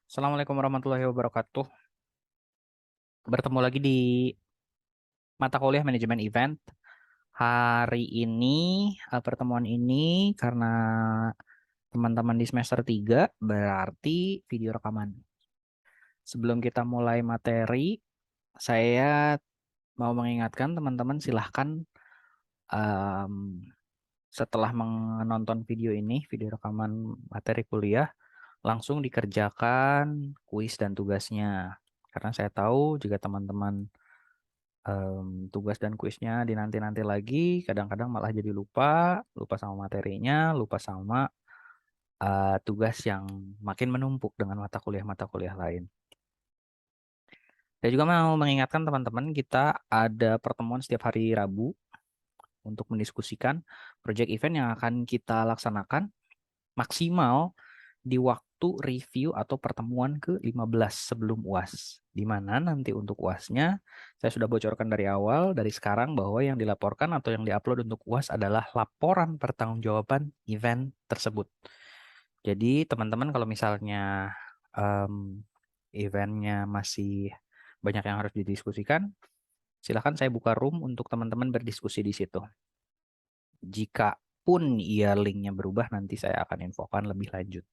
Assalamualaikum warahmatullahi wabarakatuh. Bertemu lagi di mata kuliah manajemen event. Hari ini, pertemuan ini karena teman-teman di semester 3 berarti video rekaman. Sebelum kita mulai materi, saya mau mengingatkan teman-teman silahkan em, setelah menonton video ini, video rekaman materi kuliah, langsung dikerjakan kuis dan tugasnya. Karena saya tahu juga teman-teman tugas dan kuisnya dinanti-nanti lagi, kadang-kadang malah jadi lupa sama materinya, lupa sama tugas yang makin menumpuk dengan mata kuliah lain. Saya juga mau mengingatkan teman-teman, kita ada pertemuan setiap hari Rabu untuk mendiskusikan project event yang akan kita laksanakan maksimal di waktu review atau pertemuan ke-15 sebelum UAS. Di mana nanti untuk UASnya, saya sudah bocorkan dari awal, dari sekarang, bahwa yang dilaporkan atau yang diupload untuk UAS adalah laporan pertanggungjawaban event tersebut. Jadi teman-teman kalau misalnya em, eventnya masih banyak yang harus didiskusikan, silakan saya buka room untuk teman-teman berdiskusi di situ. Jika pun ia linknya berubah, nanti saya akan infokan lebih lanjut.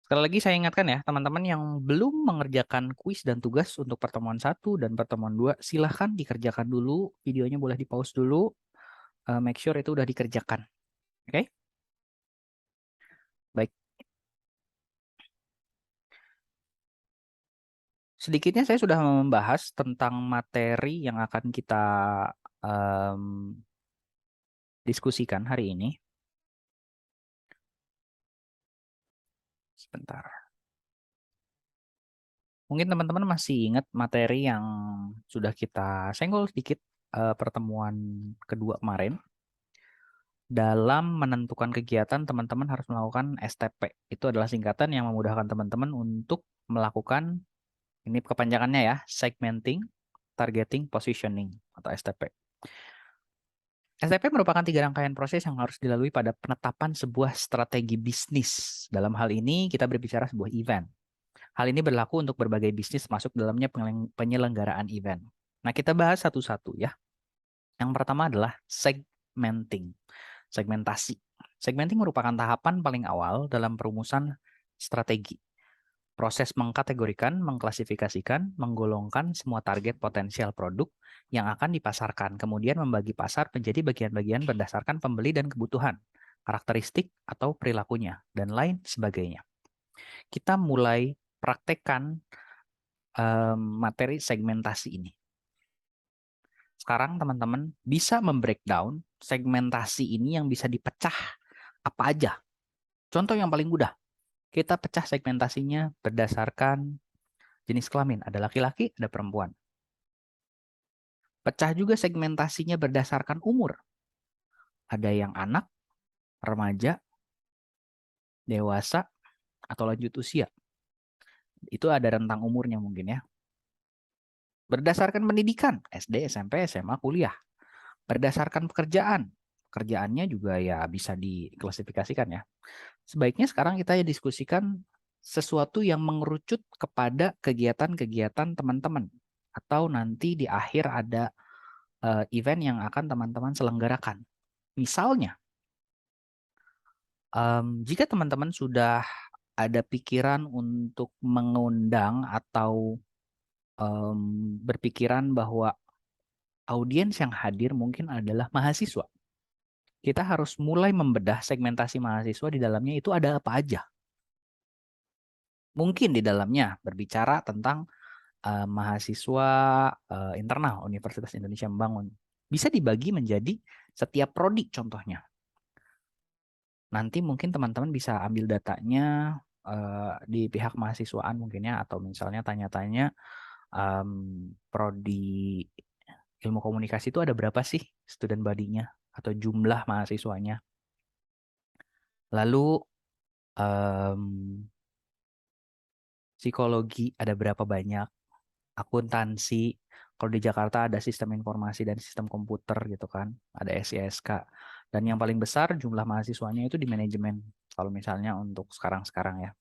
Sekali lagi saya ingatkan ya, teman-teman yang belum mengerjakan kuis dan tugas untuk pertemuan 1 dan pertemuan 2, silahkan dikerjakan dulu. Videonya boleh di-pause dulu. Make sure itu udah dikerjakan. Oke? Baik. Sedikitnya saya sudah membahas tentang materi yang akan kita em, diskusikan hari ini. Sebentar. Mungkin teman-teman masih ingat materi yang sudah kita senggol sedikit pertemuan kedua kemarin. Dalam menentukan kegiatan, teman-teman harus melakukan STP. Itu adalah singkatan yang memudahkan teman-teman untuk melakukan, ini kepanjangannya ya, segmenting, targeting, positioning, atau STP. STP merupakan 3 rangkaian proses yang harus dilalui pada penetapan sebuah strategi bisnis. Dalam hal ini, kita berbicara sebuah event. Hal ini berlaku untuk berbagai bisnis masuk dalamnya penyelenggaraan event. Nah, kita bahas satu-satu ya. Yang pertama adalah segmenting, segmentasi. Segmenting merupakan tahapan paling awal dalam perumusan strategi. Proses mengkategorikan, mengklasifikasikan, menggolongkan semua target potensial produk yang akan dipasarkan, kemudian membagi pasar menjadi bagian-bagian berdasarkan pembeli dan kebutuhan, karakteristik atau perilakunya, dan lain sebagainya. Kita mulai praktekkan materi segmentasi ini. Sekarang teman-teman bisa membreakdown segmentasi ini yang bisa dipecah apa aja. Contoh yang paling mudah, kita pecah segmentasinya berdasarkan jenis kelamin. Ada laki-laki, ada perempuan. Pecah juga segmentasinya berdasarkan umur. Ada yang anak, remaja, dewasa, atau lanjut usia. Itu ada rentang umurnya mungkin ya. Berdasarkan pendidikan, SD, SMP, SMA, kuliah. Berdasarkan pekerjaan, pekerjaannya juga ya bisa diklasifikasikan ya. Sebaiknya sekarang kita ya diskusikan sesuatu yang mengerucut kepada kegiatan-kegiatan teman-teman. Atau nanti di akhir ada event yang akan teman-teman selenggarakan. Misalnya, jika teman-teman sudah ada pikiran untuk mengundang atau berpikiran bahwa audiens yang hadir mungkin adalah mahasiswa, kita harus mulai membedah segmentasi mahasiswa di dalamnya itu ada apa aja. Mungkin di dalamnya berbicara tentang mahasiswa internal Universitas Indonesia Membangun. Bisa dibagi menjadi setiap prodi contohnya. Nanti mungkin teman-teman bisa ambil datanya di pihak mahasiswaan mungkin ya, atau misalnya tanya-tanya prodi ilmu komunikasi itu ada berapa sih student body-nya atau jumlah mahasiswanya. Lalu em, psikologi ada berapa banyak, akuntansi, kalau di Jakarta ada sistem informasi dan sistem komputer gitu kan, ada SISK. Dan yang paling besar jumlah mahasiswanya itu di manajemen. Kalau misalnya untuk sekarang-sekarang ya.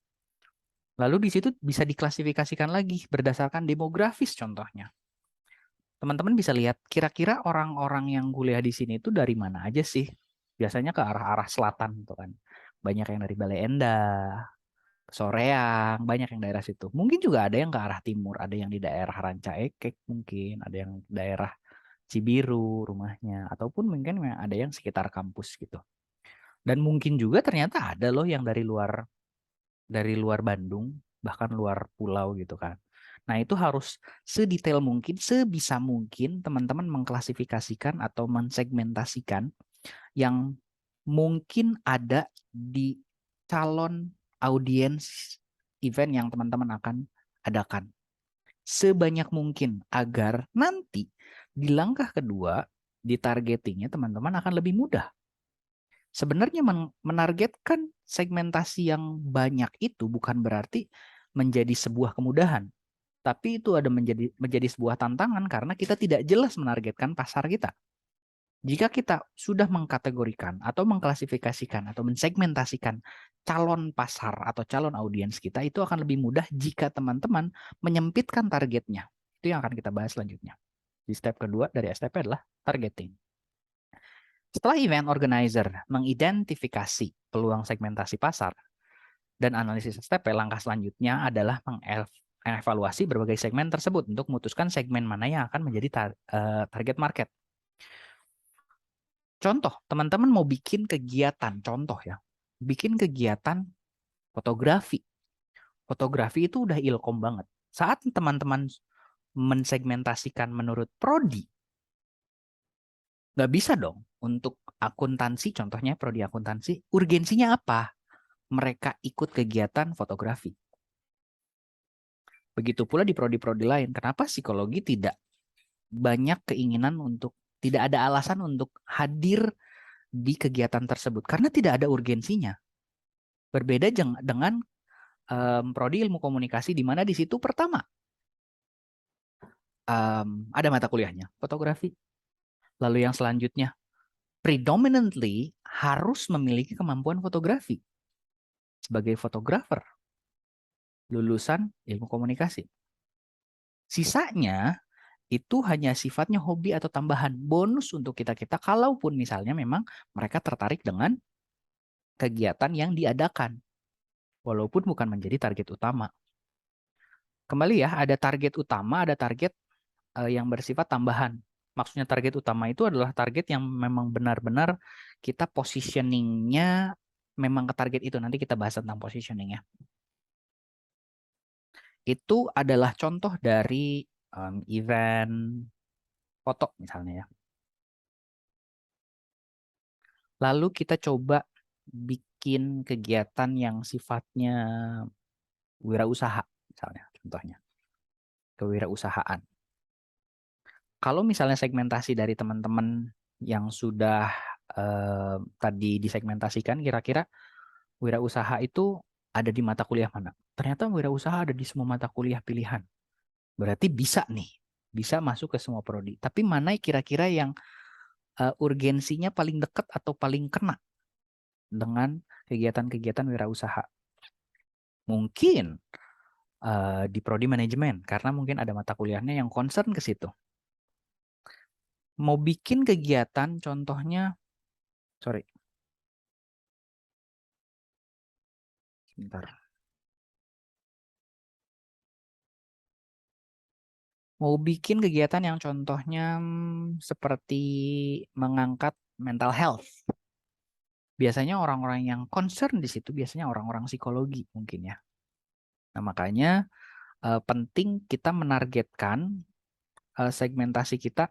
Lalu di situ bisa diklasifikasikan lagi berdasarkan demografis contohnya. Teman-teman bisa lihat kira-kira orang-orang yang kuliah di sini itu dari mana aja sih? Biasanya ke arah-arah selatan tuh kan. Banyak yang dari Bale Endah, Soreang, banyak yang daerah situ. Mungkin juga ada yang ke arah timur, ada yang di daerah Ranca Ekek mungkin, ada yang daerah Cibiru rumahnya, ataupun mungkin ada yang sekitar kampus gitu. Dan mungkin juga ternyata ada loh yang dari luar Bandung, bahkan luar pulau gitu kan. Nah, itu harus sedetail mungkin, sebisa mungkin teman-teman mengklasifikasikan atau mensegmentasikan yang mungkin ada di calon audiens event yang teman-teman akan adakan. Sebanyak mungkin agar nanti di langkah kedua di targetingnya teman-teman akan lebih mudah. Sebenarnya menargetkan segmentasi yang banyak itu bukan berarti menjadi sebuah kemudahan, tapi itu ada menjadi sebuah tantangan karena kita tidak jelas menargetkan pasar kita. Jika kita sudah mengkategorikan atau mengklasifikasikan atau mensegmentasikan calon pasar atau calon audiens kita, itu akan lebih mudah jika teman-teman menyempitkan targetnya. Itu yang akan kita bahas selanjutnya. Di step kedua dari STP adalah targeting. Setelah event organizer mengidentifikasi peluang segmentasi pasar dan analisis STP, langkah selanjutnya adalah mengevaluasi berbagai segmen tersebut untuk memutuskan segmen mana yang akan menjadi target market. Contoh, teman-teman mau bikin kegiatan, contoh ya, bikin kegiatan fotografi. Fotografi itu udah ilkom banget. Saat teman-teman mensegmentasikan menurut prodi, nggak bisa dong untuk akuntansi, contohnya prodi akuntansi, urgensinya apa? Mereka ikut kegiatan fotografi. Begitu pula di prodi-prodi lain. Kenapa psikologi tidak banyak keinginan untuk, tidak ada alasan untuk hadir di kegiatan tersebut? Karena tidak ada urgensinya. Berbeda dengan prodi ilmu komunikasi, di mana di situ pertama ada mata kuliahnya, fotografi. Lalu yang selanjutnya, predominantly harus memiliki kemampuan fotografi sebagai fotografer lulusan ilmu komunikasi. Sisanya itu hanya sifatnya hobi atau tambahan bonus untuk kita-kita, kalaupun misalnya memang mereka tertarik dengan kegiatan yang diadakan, walaupun bukan menjadi target utama. Kembali ya, ada target utama, ada target yang bersifat tambahan. Maksudnya target utama itu adalah target yang memang benar-benar kita positioningnya memang ke target itu. Nanti kita bahas tentang positioning ya. Itu adalah contoh dari event foto misalnya ya. Lalu kita coba bikin kegiatan yang sifatnya wirausaha misalnya, contohnya kewirausahaan. Kalau misalnya segmentasi dari teman-teman yang sudah tadi disegmentasikan, kira-kira wirausaha itu ada di mata kuliah mana? Ternyata wirausaha ada di semua mata kuliah pilihan. Berarti bisa nih, bisa masuk ke semua prodi. Tapi mana kira-kira yang urgensinya paling dekat atau paling kena dengan kegiatan-kegiatan wirausaha? Mungkin di prodi manajemen, karena mungkin ada mata kuliahnya yang concern ke situ. Mau bikin kegiatan, contohnya, sebentar. Mau bikin kegiatan yang contohnya seperti mengangkat mental health. Biasanya orang-orang yang concern di situ biasanya orang-orang psikologi mungkin ya. Nah, makanya penting kita menargetkan segmentasi kita,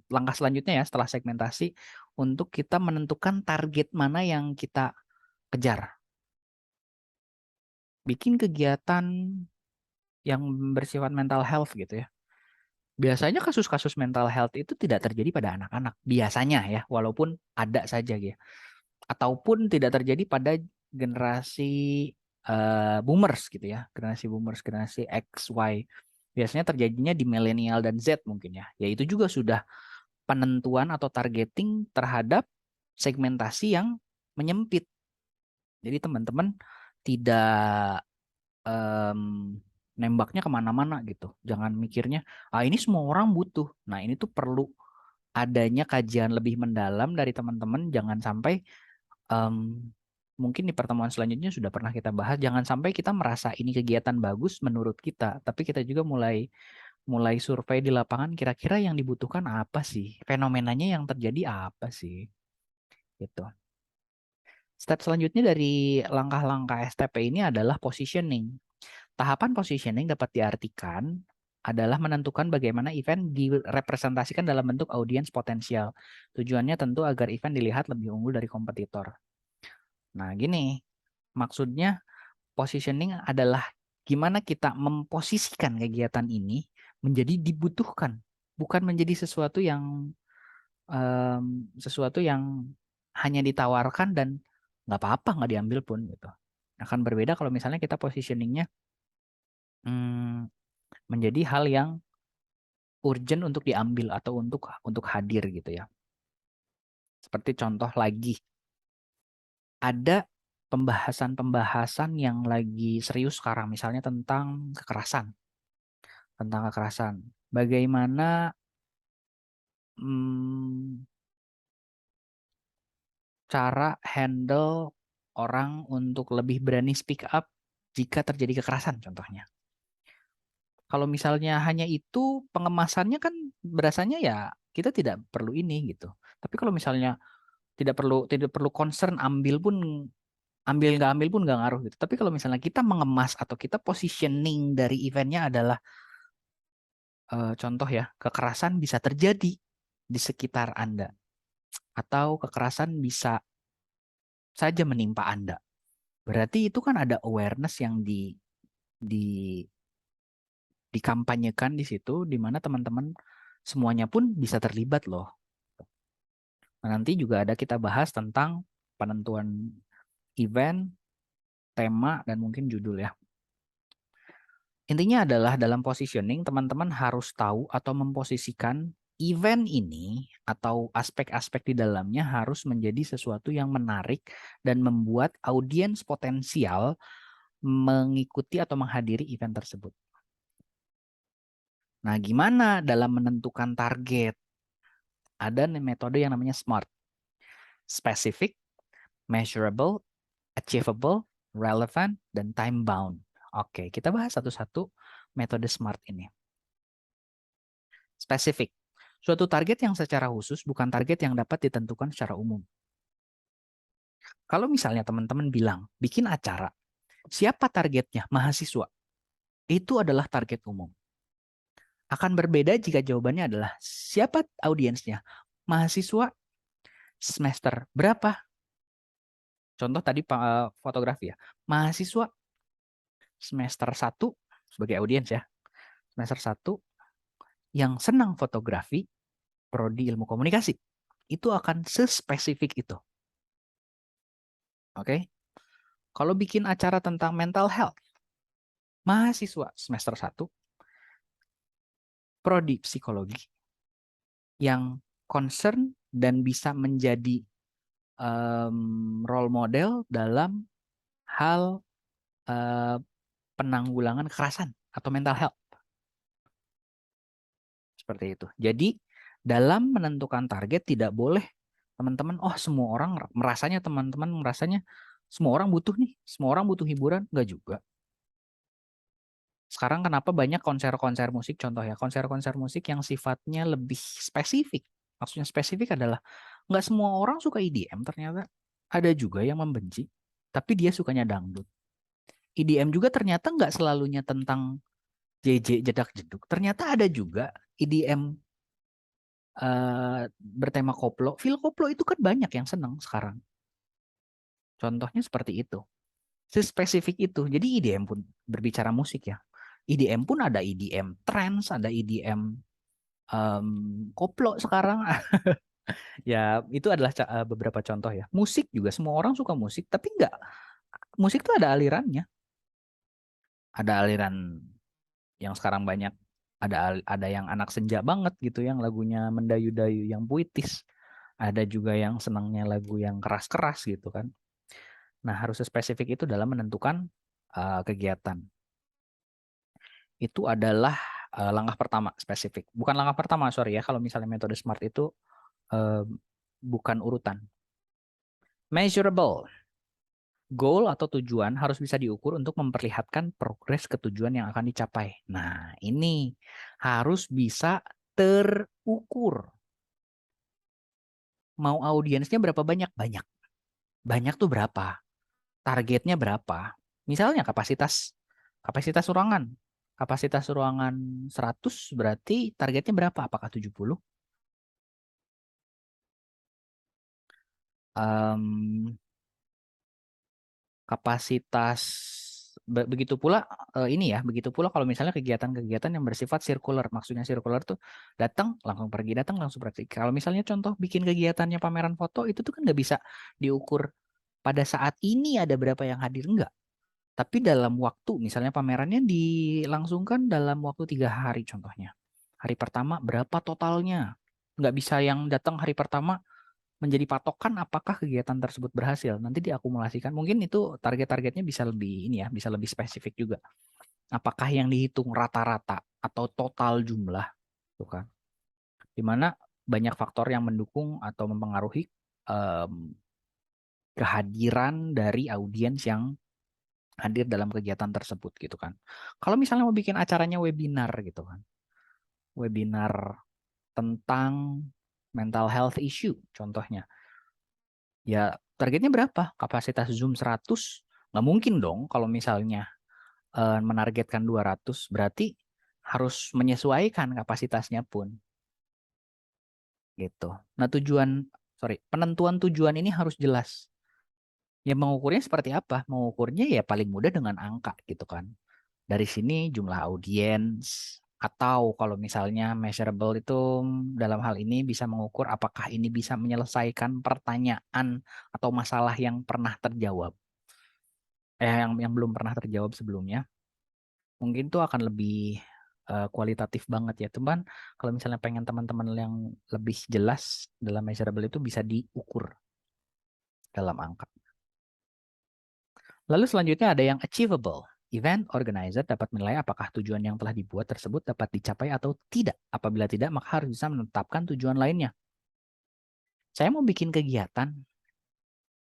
langkah selanjutnya ya setelah segmentasi, untuk kita menentukan target mana yang kita kejar. Bikin kegiatan yang bersifat mental health gitu ya. Biasanya kasus-kasus mental health itu tidak terjadi pada anak-anak. Biasanya ya, walaupun ada saja ya. Ataupun tidak terjadi pada generasi boomers gitu ya. Generasi boomers, generasi X, Y. Biasanya terjadinya di milenial dan Z mungkin ya. Yaitu juga sudah penentuan atau targeting terhadap segmentasi yang menyempit. Jadi teman-teman tidak nembaknya kemana-mana gitu. Jangan mikirnya, ini semua orang butuh. Nah ini tuh perlu adanya kajian lebih mendalam dari teman-teman. Jangan sampai mungkin di pertemuan selanjutnya sudah pernah kita bahas. Jangan sampai kita merasa ini kegiatan bagus menurut kita, tapi kita juga mulai survei di lapangan. Kira-kira yang dibutuhkan apa sih? Fenomenanya yang terjadi apa sih? Gitu. Step selanjutnya dari langkah-langkah STP ini adalah positioning. Tahapan positioning dapat diartikan adalah menentukan bagaimana event direpresentasikan dalam bentuk audiens potensial. Tujuannya tentu agar event dilihat lebih unggul dari kompetitor. Nah, gini, maksudnya positioning adalah gimana kita memposisikan kegiatan ini menjadi dibutuhkan, bukan menjadi sesuatu yang hanya ditawarkan dan nggak apa-apa nggak diambil pun gitu. Akan berbeda kalau misalnya kita positioningnya menjadi hal yang urgent untuk diambil atau untuk hadir gitu ya. Seperti contoh lagi, ada pembahasan-pembahasan yang lagi serius sekarang, misalnya tentang kekerasan. Bagaimana cara handle orang untuk lebih berani speak up jika terjadi kekerasan contohnya. Kalau misalnya hanya itu pengemasannya kan berasanya ya kita tidak perlu ini gitu. Tapi kalau misalnya tidak perlu concern ambil nggak ambil pun nggak ngaruh gitu. Tapi kalau misalnya kita mengemas atau kita positioning dari eventnya adalah contoh ya, kekerasan bisa terjadi di sekitar Anda atau kekerasan bisa saja menimpa Anda. Berarti itu kan ada awareness yang di dikampanyekan di situ, di mana teman-teman semuanya pun bisa terlibat loh. Nah, nanti juga ada kita bahas tentang penentuan event, tema, dan mungkin judul ya. Intinya adalah dalam positioning, teman-teman harus tahu atau memposisikan event ini atau aspek-aspek di dalamnya harus menjadi sesuatu yang menarik dan membuat audiens potensial mengikuti atau menghadiri event tersebut. Nah, gimana dalam menentukan target? Ada metode yang namanya SMART. Specific, measurable, achievable, relevant, dan time bound. Oke, kita bahas satu-satu metode SMART ini. Spesifik. Suatu target yang secara khusus bukan target yang dapat ditentukan secara umum. Kalau misalnya teman-teman bilang, bikin acara, siapa targetnya? Mahasiswa. Itu adalah target umum. Akan berbeda jika jawabannya adalah, siapa audiensnya? Mahasiswa semester berapa? Contoh tadi fotografi ya. Mahasiswa semester 1 sebagai audiens ya. Semester 1 yang senang fotografi, prodi ilmu komunikasi. Itu akan sespesifik itu. Oke. Kalau bikin acara tentang mental health, mahasiswa semester 1 prodi psikologi yang concern dan bisa menjadi role model dalam hal penanggulangan kekerasan atau mental health. Seperti itu. Jadi dalam menentukan target tidak boleh teman-teman, semua orang merasanya semua orang butuh nih, semua orang butuh hiburan, enggak juga. Sekarang kenapa banyak konser-konser musik, contoh ya, konser-konser musik yang sifatnya lebih spesifik. Maksudnya spesifik adalah nggak semua orang suka EDM ternyata. Ada juga yang membenci, tapi dia sukanya dangdut. EDM juga ternyata nggak selalunya tentang JJ jedak jeduk. Ternyata ada juga EDM bertema koplo. Feel koplo itu kan banyak yang senang sekarang. Contohnya seperti itu. Sespesifik itu. Jadi EDM pun berbicara musik ya. EDM pun ada EDM trance, ada EDM koplo sekarang. Ya, itu adalah beberapa contoh ya. Musik juga semua orang suka musik, tapi enggak. Musik itu ada alirannya. Ada aliran yang sekarang banyak, ada yang anak senja banget gitu, yang lagunya mendayu-dayu, yang puitis. Ada juga yang senangnya lagu yang keras-keras gitu kan. Nah, harus spesifik itu dalam menentukan kegiatan. Itu adalah langkah pertama spesifik. Bukan langkah pertama, sorry ya. Kalau misalnya metode SMART itu eh, bukan urutan. Measurable. Goal atau tujuan harus bisa diukur untuk memperlihatkan progres ke tujuan yang akan dicapai. Nah, ini harus bisa terukur. Mau audiensnya berapa banyak? Banyak. Banyak tuh berapa? Targetnya berapa? Misalnya kapasitas ruangan. Kapasitas ruangan 100 berarti targetnya berapa? Apakah 70? Em, kapasitas begitu pula ini ya, begitu pula kalau misalnya kegiatan-kegiatan yang bersifat sirkuler. Maksudnya sirkuler tuh datang langsung pergi. Kalau misalnya contoh bikin kegiatannya pameran foto itu tuh kan nggak bisa diukur pada saat ini ada berapa yang hadir, enggak. Tapi dalam waktu, misalnya pamerannya dilangsungkan dalam waktu 3 hari contohnya. Hari pertama berapa totalnya? Nggak bisa yang datang hari pertama menjadi patokan apakah kegiatan tersebut berhasil. Nanti diakumulasikan. Mungkin itu target-targetnya bisa lebih ini ya, bisa lebih spesifik juga. Apakah yang dihitung rata-rata atau total jumlah, tuh kan? Dimana banyak faktor yang mendukung atau mempengaruhi em, kehadiran dari audiens yang hadir dalam kegiatan tersebut gitu kan. Kalau misalnya mau bikin acaranya webinar gitu kan. Webinar tentang mental health issue contohnya. Ya targetnya berapa? Kapasitas Zoom 100? Nggak mungkin dong kalau misalnya menargetkan 200 berarti harus menyesuaikan kapasitasnya pun gitu. Nah, penentuan tujuan ini harus jelas. Ya mengukurnya seperti apa? Mengukurnya ya paling mudah dengan angka gitu kan. Dari sini jumlah audiens atau kalau misalnya measurable itu dalam hal ini bisa mengukur apakah ini bisa menyelesaikan pertanyaan atau masalah yang pernah terjawab. Yang belum pernah terjawab sebelumnya. Mungkin tuh akan lebih kualitatif banget ya. Teman, kalau misalnya pengen teman-teman yang lebih jelas dalam measurable itu bisa diukur dalam angka. Lalu selanjutnya ada yang achievable. Event organizer dapat menilai apakah tujuan yang telah dibuat tersebut dapat dicapai atau tidak. Apabila tidak, maka harus bisa menetapkan tujuan lainnya. Saya mau bikin kegiatan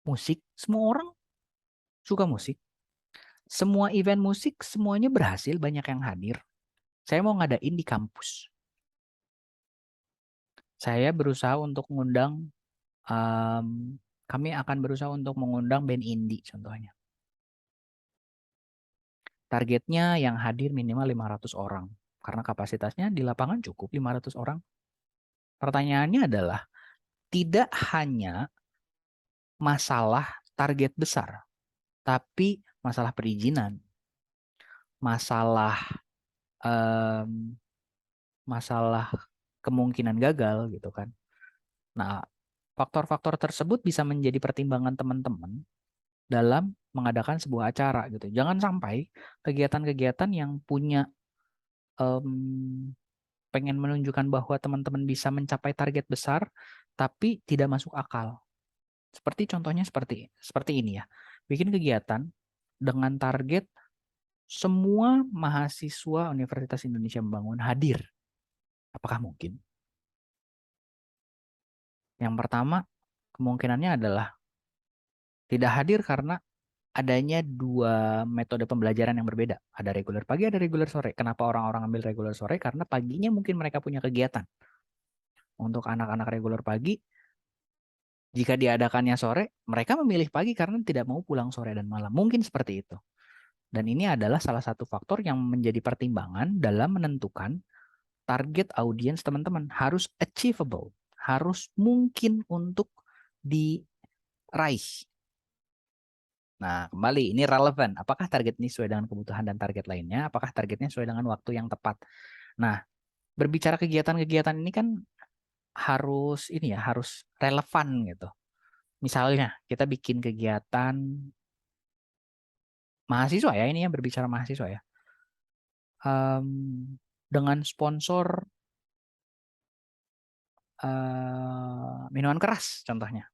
musik, semua orang suka musik. Semua event musik, semuanya berhasil, banyak yang hadir. Saya mau ngadain di kampus. Saya berusaha untuk mengundang, kami akan berusaha untuk mengundang band indie contohnya. Targetnya yang hadir minimal 500 orang. Karena kapasitasnya di lapangan cukup 500 orang. Pertanyaannya adalah, tidak hanya masalah target besar, tapi masalah perizinan, masalah em, masalah kemungkinan gagal gitu kan. Nah, faktor-faktor tersebut bisa menjadi pertimbangan teman-teman dalam mengadakan sebuah acara gitu. Jangan sampai kegiatan-kegiatan yang punya em, pengen menunjukkan bahwa teman-teman bisa mencapai target besar, tapi tidak masuk akal. Seperti contohnya seperti ini ya. Bikin kegiatan dengan target semua mahasiswa Universitas Indonesia Membangun hadir. Apakah mungkin? Yang pertama, kemungkinannya adalah tidak hadir karena adanya dua metode pembelajaran yang berbeda. Ada reguler pagi, ada reguler sore. Kenapa orang-orang ambil reguler sore? Karena paginya mungkin mereka punya kegiatan. Untuk anak-anak reguler pagi, jika diadakannya sore, mereka memilih pagi karena tidak mau pulang sore dan malam. Mungkin seperti itu. Dan ini adalah salah satu faktor yang menjadi pertimbangan dalam menentukan target audiens teman-teman. Harus achievable, harus mungkin untuk diraih. Nah, kembali ini relevan. Apakah target ini sesuai dengan kebutuhan dan target lainnya? Apakah targetnya sesuai dengan waktu yang tepat? Nah, berbicara kegiatan-kegiatan ini kan harus ini ya, harus relevan gitu. Misalnya, kita bikin kegiatan mahasiswa ya, ini ya berbicara mahasiswa ya. Dengan sponsor minuman keras contohnya.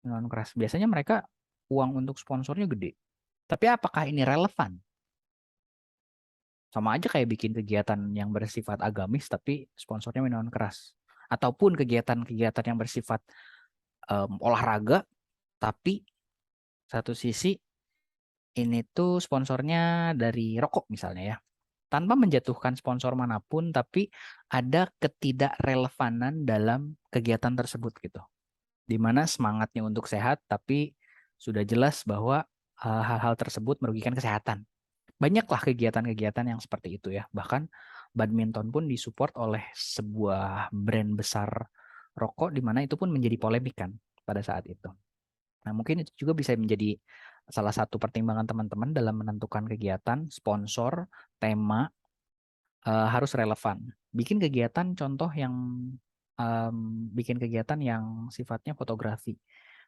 Minuman keras. Biasanya mereka uang untuk sponsornya gede. Tapi apakah ini relevan? Sama aja kayak bikin kegiatan yang bersifat agamis tapi sponsornya minuman keras. Ataupun kegiatan-kegiatan yang bersifat olahraga tapi satu sisi ini tuh sponsornya dari rokok misalnya ya. Tanpa menjatuhkan sponsor manapun tapi ada ketidakrelevanan dalam kegiatan tersebut gitu. Di mana semangatnya untuk sehat tapi sudah jelas bahwa hal-hal tersebut merugikan kesehatan. Banyaklah kegiatan-kegiatan yang seperti itu ya. Bahkan badminton pun disupport oleh sebuah brand besar rokok di mana itu pun menjadi polemik kan pada saat itu. Nah, mungkin itu juga bisa menjadi salah satu pertimbangan teman-teman dalam menentukan kegiatan, sponsor, tema harus relevan. Bikin kegiatan contoh yang bikin kegiatan yang sifatnya fotografi.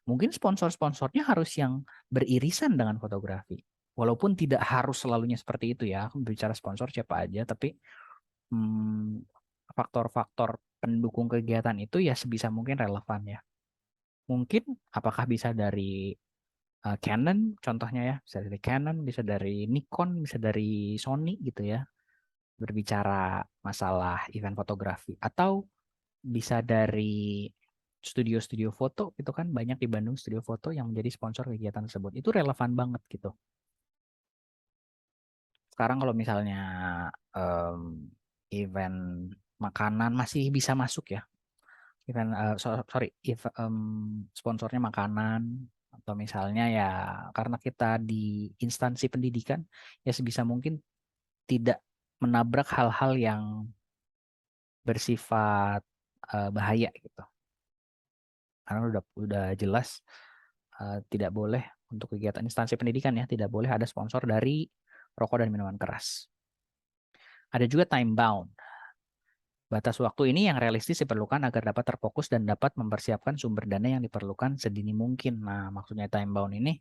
Mungkin sponsor-sponsornya harus yang beririsan dengan fotografi. Walaupun tidak harus selalunya seperti itu ya. Aku bicara sponsor siapa aja, tapi faktor-faktor pendukung kegiatan itu ya sebisa mungkin relevan ya. Mungkin apakah bisa dari Canon contohnya ya, bisa dari Canon, bisa dari Nikon, bisa dari Sony gitu ya. Berbicara masalah event fotografi atau bisa dari studio-studio foto itu kan banyak di Bandung studio foto yang menjadi sponsor kegiatan tersebut. Itu relevan banget gitu. Sekarang kalau misalnya event makanan masih bisa masuk ya. Event sponsornya makanan atau misalnya ya karena kita di instansi pendidikan ya sebisa mungkin tidak menabrak hal-hal yang bersifat bahaya gitu. Karena udah jelas tidak boleh untuk kegiatan instansi pendidikan ya, tidak boleh ada sponsor dari rokok dan minuman keras. Ada juga time bound. Batas waktu ini yang realistis diperlukan agar dapat terfokus dan dapat mempersiapkan sumber dana yang diperlukan sedini mungkin. Nah, maksudnya time bound ini,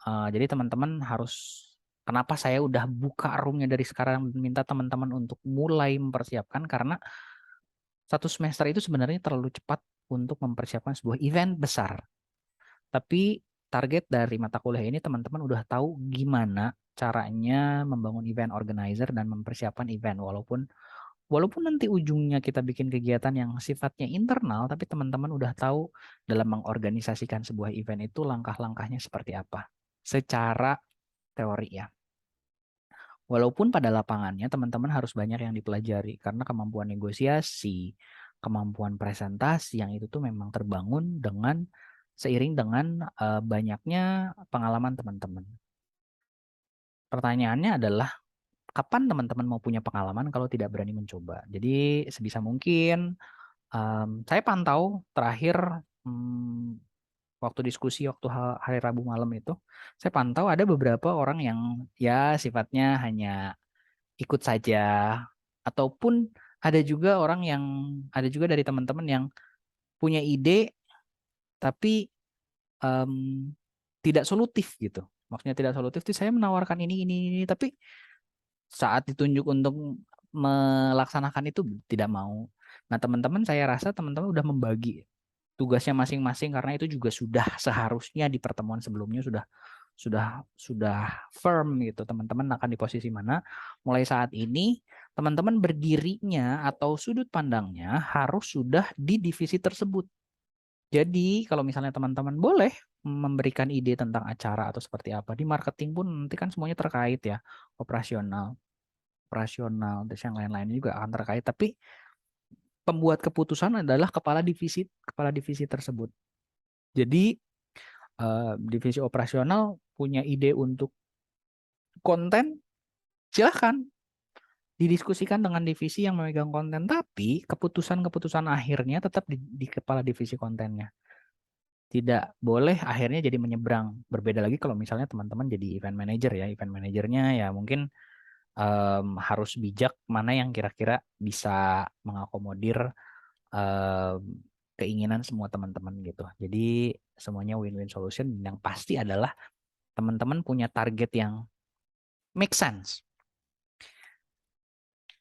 jadi teman-teman harus, kenapa saya udah buka roomnya dari sekarang, minta teman-teman untuk mulai mempersiapkan, karena satu semester itu sebenarnya terlalu cepat untuk mempersiapkan sebuah event besar. Tapi target dari mata kuliah ini teman-teman udah tahu gimana caranya membangun event organizer dan mempersiapkan event. Walaupun nanti ujungnya kita bikin kegiatan yang sifatnya internal, tapi teman-teman udah tahu dalam mengorganisasikan sebuah event itu langkah-langkahnya seperti apa. Secara teori ya. Walaupun pada lapangannya teman-teman harus banyak yang dipelajari karena kemampuan negosiasi, kemampuan presentasi yang itu tuh memang terbangun seiring dengan banyaknya pengalaman teman-teman. Pertanyaannya adalah kapan teman-teman mau punya pengalaman kalau tidak berani mencoba? Jadi sebisa mungkin saya pantau terakhir waktu diskusi waktu hari Rabu malam itu, saya pantau ada beberapa orang yang ya sifatnya hanya ikut saja, ataupun ada juga dari teman-teman yang punya ide tapi em, tidak solutif gitu. Maksudnya tidak solutif itu saya menawarkan ini, tapi saat ditunjuk untuk melaksanakan itu tidak mau. Nah, teman-teman saya rasa teman-teman udah membagi tugasnya masing-masing karena itu juga sudah seharusnya di pertemuan sebelumnya sudah firm gitu teman-teman akan di posisi mana. Mulai saat ini teman-teman berdirinya atau sudut pandangnya harus sudah di divisi tersebut. Jadi kalau misalnya teman-teman boleh memberikan ide tentang acara atau seperti apa di marketing pun nanti kan semuanya terkait ya, operasional terus yang lain-lain juga akan terkait, tapi pembuat keputusan adalah kepala divisi tersebut. Jadi divisi operasional punya ide untuk konten, silahkan didiskusikan dengan divisi yang memegang konten, tapi keputusan-keputusan akhirnya tetap di kepala divisi kontennya. Tidak boleh akhirnya jadi menyeberang. Berbeda lagi kalau misalnya teman-teman jadi event manager ya, event manajernya ya mungkin harus bijak mana yang kira-kira bisa mengakomodir keinginan semua teman-teman gitu. Jadi semuanya win-win solution. Yang pasti adalah teman-teman punya target yang make sense.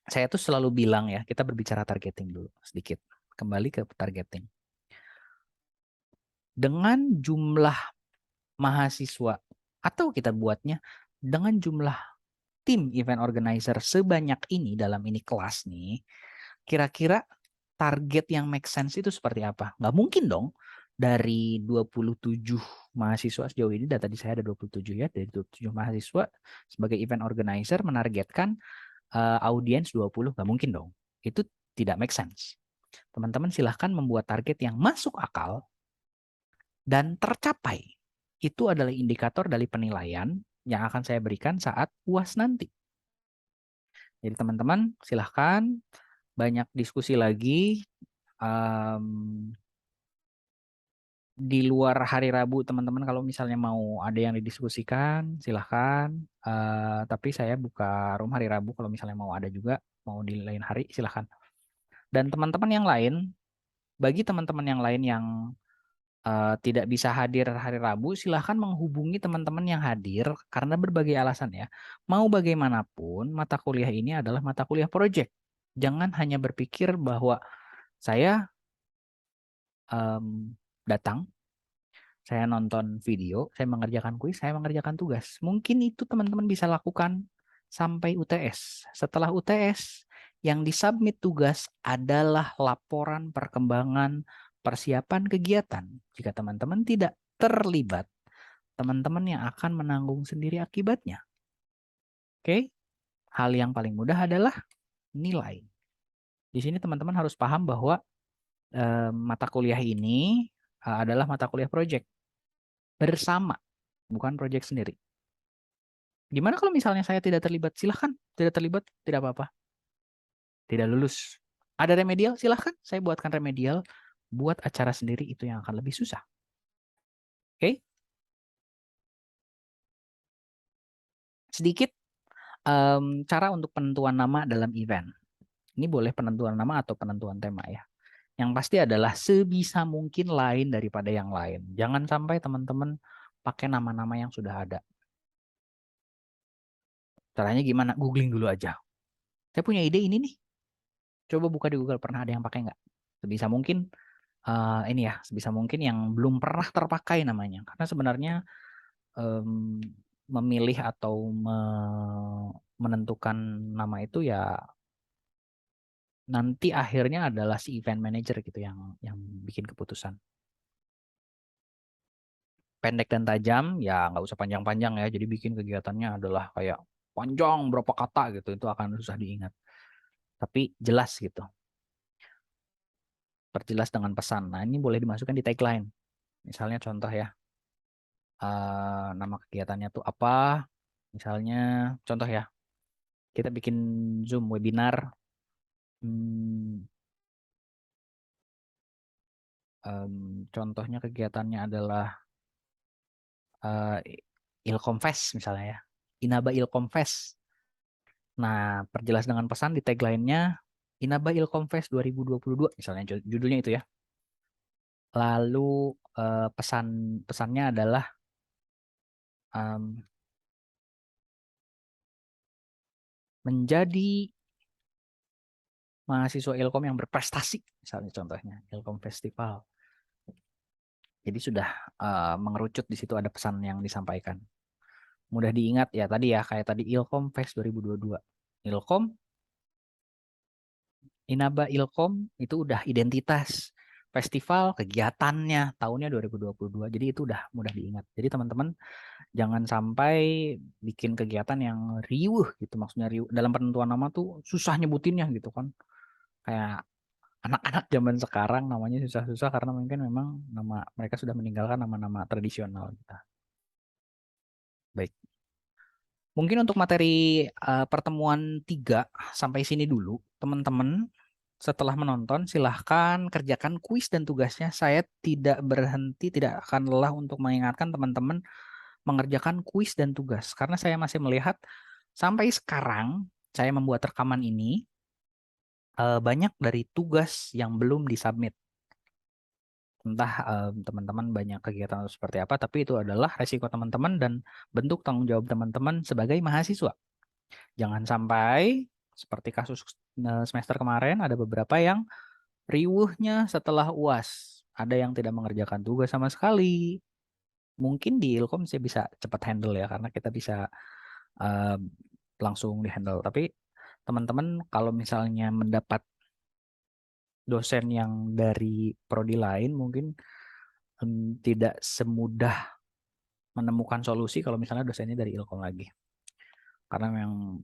Saya tuh selalu bilang ya, kita berbicara targeting dulu sedikit. Kembali ke targeting. Dengan jumlah mahasiswa atau kita buatnya dengan jumlah tim event organizer sebanyak ini dalam ini kelas nih, kira-kira target yang make sense itu seperti apa? Nggak mungkin dong dari 27 mahasiswa sejauh ini, data di saya ada 27 ya, dari 27 mahasiswa sebagai event organizer menargetkan audiens 20, nggak mungkin dong. Itu tidak make sense. Teman-teman silahkan membuat target yang masuk akal dan tercapai. Itu adalah indikator dari penilaian yang akan saya berikan saat UAS nanti. Jadi teman-teman silahkan banyak diskusi lagi. Di luar hari Rabu, teman-teman kalau misalnya mau ada yang didiskusikan, silahkan. Tapi saya buka room hari Rabu, kalau misalnya mau ada juga, mau di lain hari, silahkan. Dan teman-teman yang lain, bagi teman-teman yang lain yang tidak bisa hadir hari Rabu, silahkan menghubungi teman-teman yang hadir karena berbagai alasan ya. Mau bagaimanapun, mata kuliah ini adalah mata kuliah project. Jangan hanya berpikir bahwa saya datang, saya nonton video, saya mengerjakan kuis, saya mengerjakan tugas. Mungkin itu teman-teman bisa lakukan sampai UTS. Setelah UTS, yang disubmit tugas adalah laporan perkembangan persiapan kegiatan. Jika teman-teman tidak terlibat, teman-teman yang akan menanggung sendiri akibatnya. Oke? Hal yang paling mudah adalah nilai. Di sini teman-teman harus paham bahwa mata kuliah ini adalah mata kuliah project bersama, bukan project sendiri. Gimana kalau misalnya saya tidak terlibat? Silahkan, tidak terlibat, tidak apa-apa. Tidak lulus. Ada remedial? Silahkan, saya buatkan remedial. Buat acara sendiri itu yang akan lebih susah. Oke? Sedikit cara untuk penentuan nama dalam event. Ini boleh penentuan nama atau penentuan tema ya. Yang pasti adalah sebisa mungkin lain daripada yang lain. Jangan sampai teman-teman pakai nama-nama yang sudah ada. Caranya gimana? Googling dulu aja. Saya punya ide ini nih. Coba buka di Google, pernah ada yang pakai nggak? Sebisa mungkin ini ya, sebisa mungkin yang belum pernah terpakai namanya. Karena sebenarnya memilih atau menentukan nama itu ya nanti akhirnya adalah si event manager gitu yang bikin keputusan. Pendek dan tajam ya nggak usah panjang-panjang ya. Jadi bikin kegiatannya adalah kayak panjang berapa kata gitu, itu akan susah diingat. Tapi jelas gitu. Perjelas dengan pesan. Nah, ini boleh dimasukkan di tagline. Misalnya contoh ya, nama kegiatannya tuh apa? Misalnya contoh ya, kita bikin Zoom webinar. Contohnya kegiatannya adalah Ilkomfest misalnya ya, Inaba Ilkomfest. Nah, perjelas dengan pesan di tagline-nya Inaba Ilkomfest 2022 misalnya judulnya itu ya. Lalu pesannya adalah menjadi mahasiswa Ilkom yang berprestasi, misalnya contohnya Ilkom Festival. Jadi sudah mengerucut di situ ada pesan yang disampaikan. Mudah diingat ya tadi ya, kayak tadi Ilkom Fest 2022. Ilkom, Inaba Ilkom itu udah identitas festival kegiatannya tahunnya 2022. Jadi itu udah mudah diingat. Jadi teman-teman jangan sampai bikin kegiatan yang riuh gitu. Maksudnya riuh dalam penentuan nama tuh susah nyebutinnya gitu kan. Kayak anak-anak zaman sekarang namanya susah-susah karena mungkin memang nama mereka sudah meninggalkan nama-nama tradisional kita. Baik. Mungkin untuk materi pertemuan 3 sampai sini dulu, teman-teman. Setelah menonton, silahkan kerjakan kuis dan tugasnya. Saya tidak berhenti, tidak akan lelah untuk mengingatkan teman-teman mengerjakan kuis dan tugas. Karena saya masih melihat sampai sekarang, saya membuat rekaman ini, banyak dari tugas yang belum disubmit. Entah teman-teman banyak kegiatan atau seperti apa, tapi itu adalah resiko teman-teman dan bentuk tanggung jawab teman-teman sebagai mahasiswa. Jangan sampai seperti kasus semester kemarin ada beberapa yang Riuhnya setelah UAS. Ada yang tidak mengerjakan tugas sama sekali. Mungkin di Ilkom saya bisa cepat handle ya, karena kita bisa eh, langsung di handle. Tapi teman-teman kalau misalnya mendapat dosen yang dari prodi lain, mungkin tidak semudah menemukan solusi kalau misalnya dosennya dari Ilkom lagi. Karena memang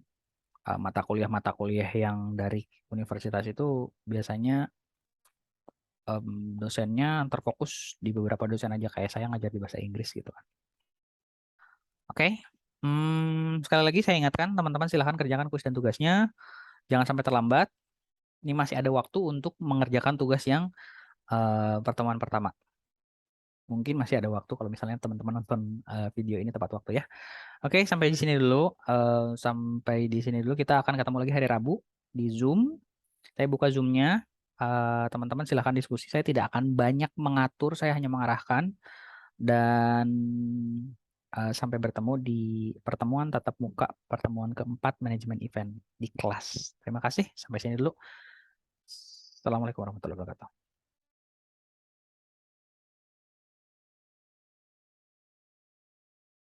mata kuliah yang dari universitas itu biasanya dosennya terfokus di beberapa dosen aja, kayak saya ngajar di bahasa Inggris gitu kan. Oke. Sekali lagi saya ingatkan teman-teman silahkan kerjakan kuis dan tugasnya. Jangan sampai terlambat. Ini masih ada waktu untuk mengerjakan tugas yang pertemuan pertama. Mungkin masih ada waktu kalau misalnya teman-teman nonton video ini tepat waktu ya. Oke, sampai di sini dulu. Sampai di sini dulu. Kita akan ketemu lagi hari Rabu di Zoom. Saya buka Zoom-nya. Teman-teman silahkan diskusi. Saya tidak akan banyak mengatur, saya hanya mengarahkan. Dan sampai bertemu di pertemuan tatap muka pertemuan keempat manajemen event di kelas. Terima kasih. Sampai sini dulu. Assalamualaikum warahmatullahi wabarakatuh.